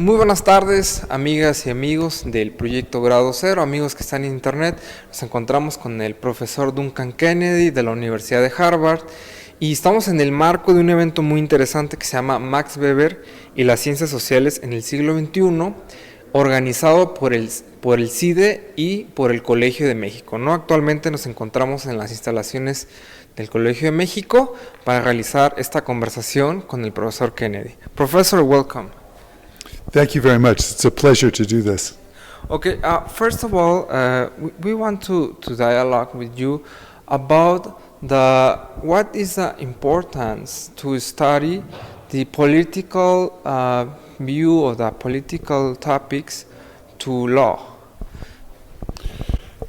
Muy buenas tardes, amigas y amigos del Proyecto Grado Cero, amigos que están en internet. Nos encontramos con el profesor Duncan Kennedy de la Universidad de Harvard y estamos en el marco de un evento muy interesante que se llama Max Weber y las ciencias sociales en el siglo XXI, organizado por el CIDE y por el Colegio de México, ¿no? Actualmente nos encontramos en las instalaciones del Colegio de México para realizar esta conversación con el profesor Kennedy. Professor, welcome. Thank you very much. It's a pleasure to do this. Okay, first of all, we want to dialogue with you about what is the importance to study the political view of the political topics to law.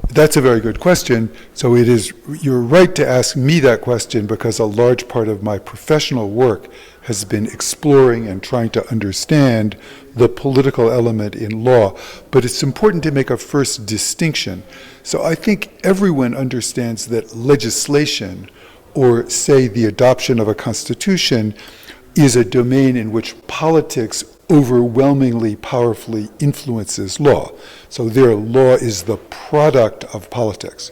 That's a very good question. So you're right to ask me that question because a large part of my professional work has been exploring and trying to understand the political element in law. But it's important to make a first distinction. So I think everyone understands that legislation, or say the adoption of a constitution, is a domain in which politics overwhelmingly powerfully influences law. So their law is the product of politics.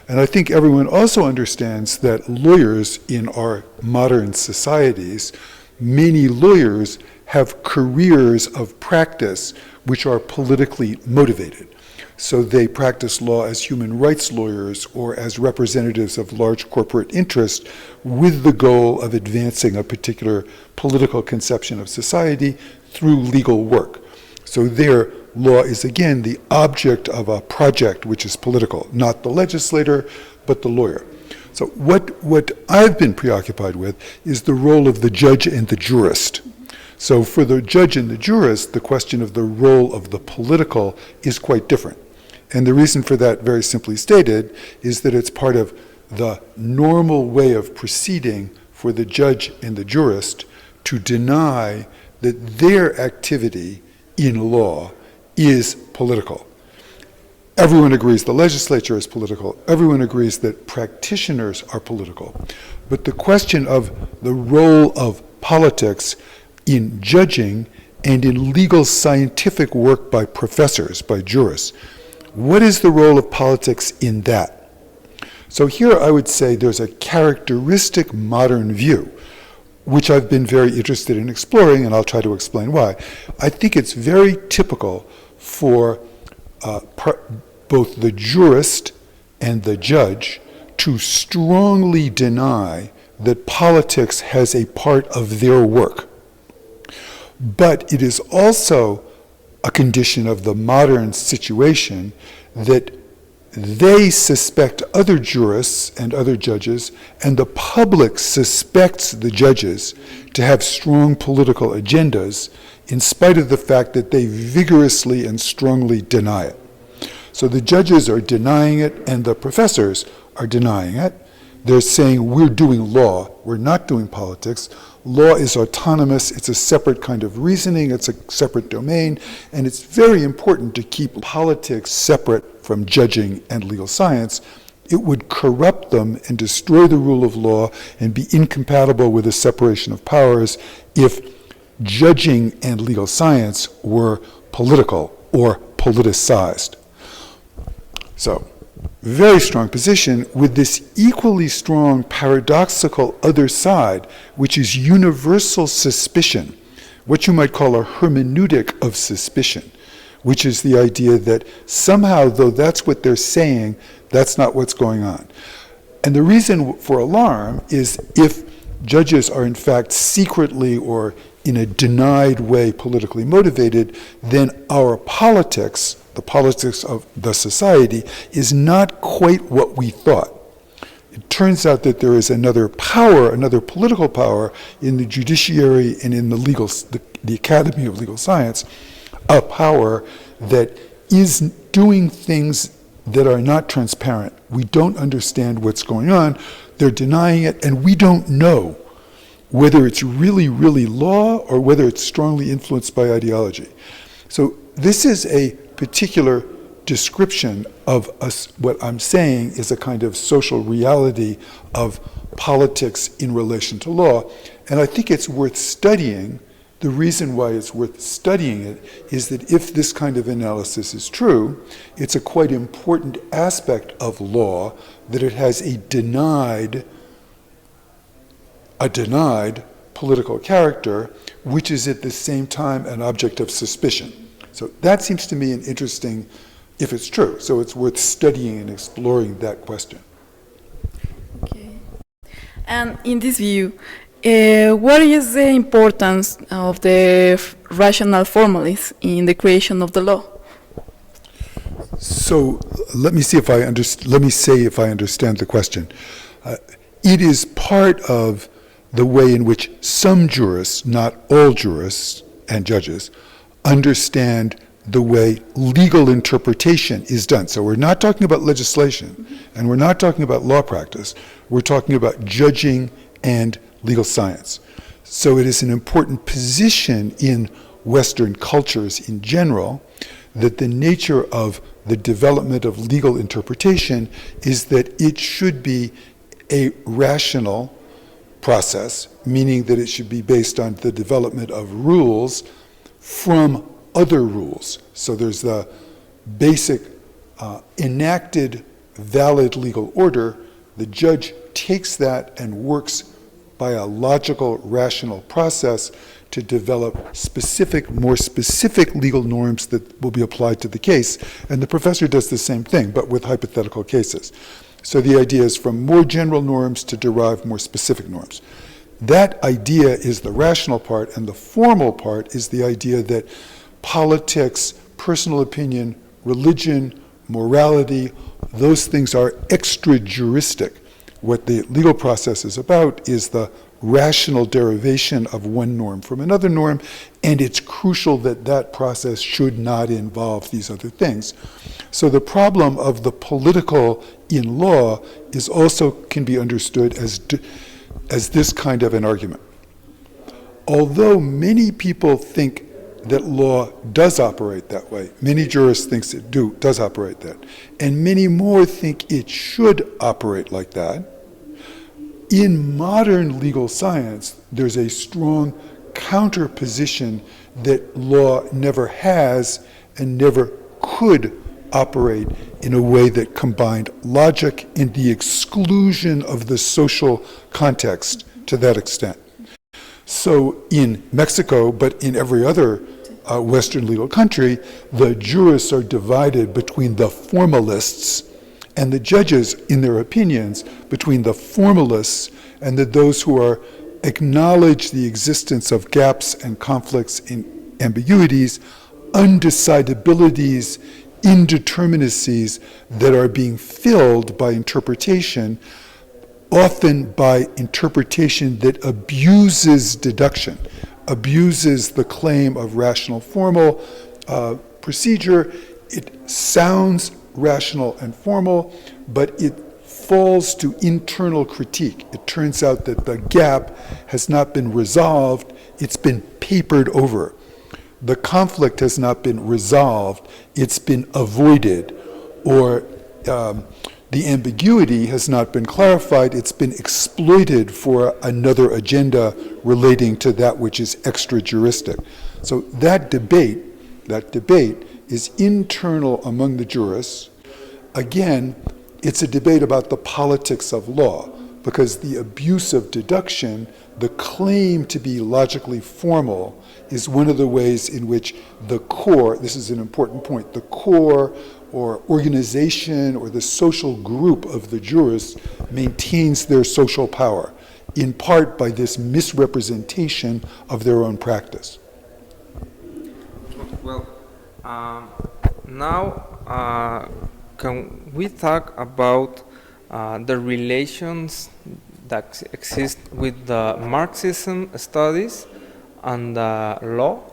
And I think everyone also understands that lawyers in our modern societies, many lawyers have careers of practice which are politically motivated. So they practice law as human rights lawyers or as representatives of large corporate interest with the goal of advancing a particular political conception of society through legal work. So their law is again the object of a project which is political, not the legislator, but the lawyer. So what I've been preoccupied with is the role of the judge and the jurist. So for the judge and the jurist, the question of the role of the political is quite different. And the reason for that, very simply stated, is that it's part of the normal way of proceeding for the judge and the jurist to deny that their activity in law is political. Everyone agrees the legislature is political. Everyone agrees that practitioners are political. But the question of the role of politics in judging and in legal scientific work by professors, by jurists, what is the role of politics in that? So here I would say there's a characteristic modern view, which I've been very interested in exploring, and I'll try to explain why. I think it's very typical for both the jurist and the judge to strongly deny that politics has a part of their work. But it is also a condition of the modern situation that they suspect other jurists and other judges, and the public suspects the judges to have strong political agendas, in spite of the fact that they vigorously and strongly deny it. So the judges are denying it, and the professors are denying it. They're saying, we're doing law, we're not doing politics. Law is autonomous, it's a separate kind of reasoning, it's a separate domain, and it's very important to keep politics separate from judging and legal science. It would corrupt them and destroy the rule of law and be incompatible with the separation of powers if judging and legal science were political or politicized. So, very strong position with this equally strong paradoxical other side, which is universal suspicion, what you might call a hermeneutic of suspicion, which is the idea that somehow, though that's what they're saying, that's not what's going on. And the reason for alarm is if judges are in fact secretly or in a denied way politically motivated, then our politics, the politics of the society, is not quite what we thought. It turns out that there is another power, another political power in the judiciary and in the Academy of Legal Science, a power that is doing things that are not transparent. We don't understand what's going on. They're denying it, and we don't know whether it's really, really law or whether it's strongly influenced by ideology. So this is a particular description of what I'm saying is a kind of social reality of politics in relation to law. And I think it's worth studying The reason why it's worth studying it is that if this kind of analysis is true, it's a quite important aspect of law that it has a denied political character, which is at the same time an object of suspicion. So that seems to me an interesting, if it's true, so it's worth studying and exploring that question. Okay. And in this view, what is the importance of the rational formalism in the creation of the law? So let me say if I understand the question. It is part of the way in which some jurists, not all jurists and judges, understand the way legal interpretation is done. So we're not talking about legislation, and we're not talking about law practice. We're talking about judging and legal science. So it is an important position in Western cultures in general that the nature of the development of legal interpretation is that it should be a rational process, meaning that it should be based on the development of rules from other rules. So there's the basic enacted valid legal order. The judge takes that and works by a logical, rational process to develop more specific legal norms that will be applied to the case. And the professor does the same thing, but with hypothetical cases. So the idea is from more general norms to derive more specific norms. That idea is the rational part, and the formal part is the idea that politics, personal opinion, religion, morality, those things are extra-juristic. What the legal process is about is the rational derivation of one norm from another norm, and it's crucial that that process should not involve these other things. So the problem of the political in law is also can be understood as this kind of an argument. Although many people think that law does operate that way, many jurists think it does operate that, and many more think it should operate like that. In modern legal science, there's a strong counterposition that law never has and never could operate in a way that combined logic and the exclusion of the social context to that extent. So in Mexico, but in every other Western legal country, the jurists are divided between the formalists and the judges, in their opinions, between the formalists and those who acknowledge the existence of gaps and conflicts and ambiguities, undecidabilities, indeterminacies that are being filled by interpretation, often by interpretation that abuses deduction, abuses the claim of rational formal procedure. It sounds rational and formal, but it falls to internal critique. It turns out that the gap has not been resolved, it's been papered over. The conflict has not been resolved, it's been avoided, or the ambiguity has not been clarified, it's been exploited for another agenda relating to that which is extra-juristic. So that debate is internal among the jurists. Again, it's a debate about the politics of law, because the abuse of deduction, the claim to be logically formal, is one of the ways in which the core, this is an important point, the core or organization or the social group of the jurists maintains their social power, in part by this misrepresentation of their own practice. Well, now can we talk about the relations that exist with the Marxism studies and the law?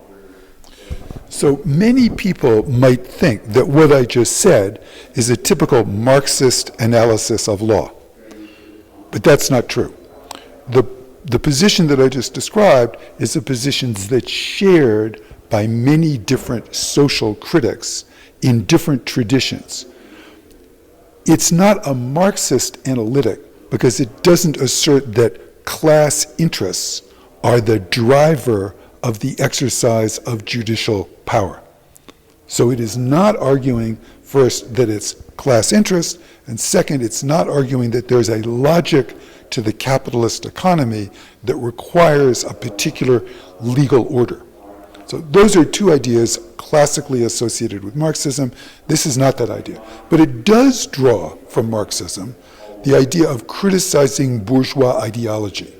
So many people might think that what I just said is a typical Marxist analysis of law, but that's not true. The position that I just described is a position that's shared by many different social critics in different traditions. It's not a Marxist analytic because it doesn't assert that class interests are the driver of the exercise of judicial power. So it is not arguing, first, that it's class interest, and second, it's not arguing that there's a logic to the capitalist economy that requires a particular legal order. So those are two ideas classically associated with Marxism. This is not that idea. But it does draw from Marxism the idea of criticizing bourgeois ideology.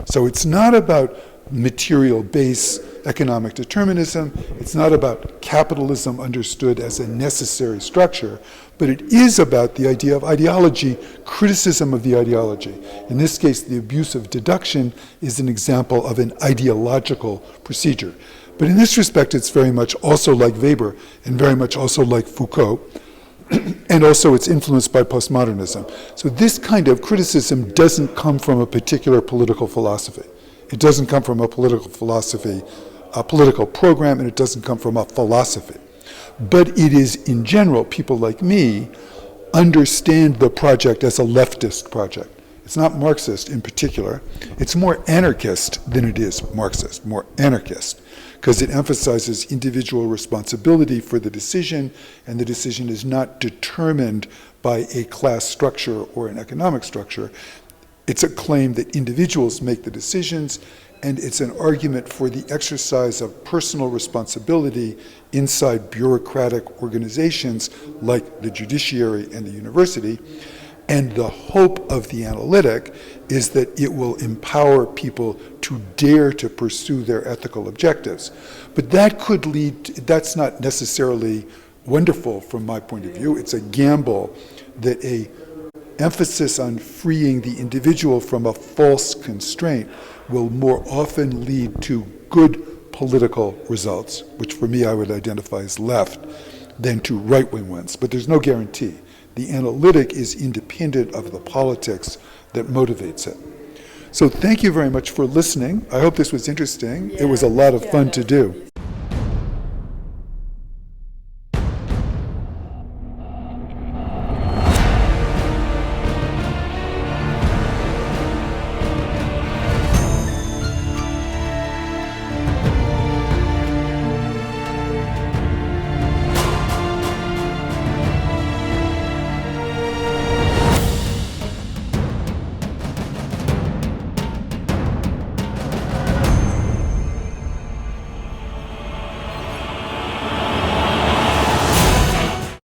So it's not about material base economic determinism, it's not about capitalism understood as a necessary structure, but it is about the idea of ideology, criticism of the ideology. In this case, the abuse of deduction is an example of an ideological procedure. But in this respect, it's very much also like Weber, and very much also like Foucault, and also it's influenced by postmodernism. So this kind of criticism doesn't come from a particular political philosophy. It doesn't come from a political philosophy, a political program, and it doesn't come from a philosophy. But it is, in general, people like me understand the project as a leftist project. It's not Marxist in particular. It's more anarchist than it is Marxist, more anarchist, because it emphasizes individual responsibility for the decision, and the decision is not determined by a class structure or an economic structure. It's a claim that individuals make the decisions, and it's an argument for the exercise of personal responsibility inside bureaucratic organizations like the judiciary and the university. And the hope of the analytic is that it will empower people to dare to pursue their ethical objectives. But that could lead, that's not necessarily wonderful from my point of view. It's a gamble that a emphasis on freeing the individual from a false constraint will more often lead to good political results, which for me I would identify as left, than to right-wing ones. But there's no guarantee. The analytic is independent of the politics that motivates it. So thank you very much for listening. I hope this was interesting. It was a lot of fun to do.